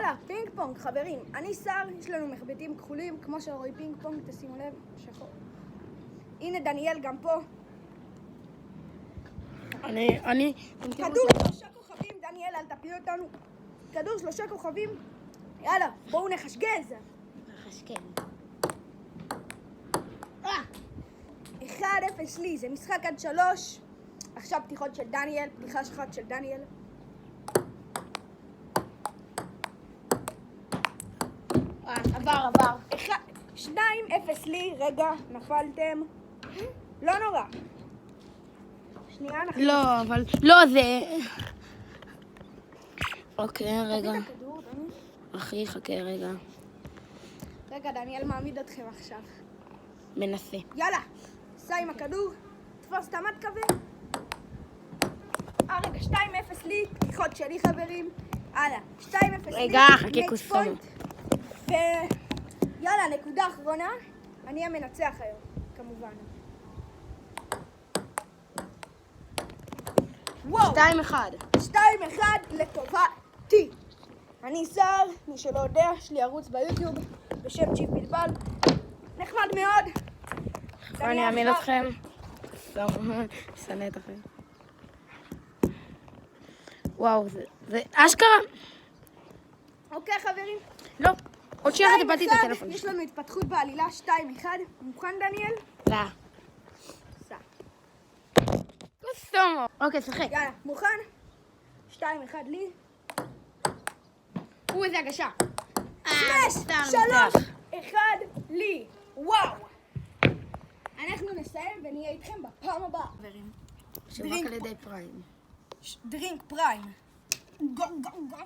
יאללה, פינג פונג, חברים. אני שר, יש לנו מחבטים כחולים, כמו שרואים פינג פונג, תשימו לב, שחור. הנה דניאל גם פה. אני... כדור 3 כוכבים, דניאל, אל תפיל אותנו. כדור 3 כוכבים. יאללה, בואו נחשגז. חשקן. 1-0 לי, זה משחק עד 3. עכשיו פתיחות של דניאל, פתיחה אחת של דניאל. עבר. 2-0 לי, רגע, נפלתם. לא נורא. שנייה, אנחנו... לא, אבל... לא, זה... אוקיי, רגע. תביא את הכדור, דניאל. אחי, חכה רגע. רגע, דניאל מעמיד אתכם עכשיו. מנסה. יאללה, סע עם הכדור, תפוס את המטקווה. רגע, 2-0 לי, פתיחות שלי חברים. הלאה, 2-0 לי. רגע, חכה next קוסומו. point. ויאללה, נקודה אחרונה. אני המנצח היום, כמובן. וואו, 2-1. 2-1 לטובתי. אני שר, מי שלא יודע, יש לי ערוץ ביוטיוב בשם צ'יפ בלבל. נחמד מאוד. אני אאמין אתכם. שנא את אחרי. וואו, זה אשכרה. אוקיי חברים. לא. עוד שנייה טיפלתי את 2-1, הטלפון. יש לנו התפתחות בעלילה 2-1. מוכן דניאל? לא. סע. קוסומו. אוקיי, שחק. יאללה, מוכן? 2-1 לי. איזה הגשה. סמש! 3-1 לי. וואו. אנחנו נסיים ונהיה איתכם בפעם הבאה. חברים. שרק על ידי פריים. דרינק פריים. גו גו גו.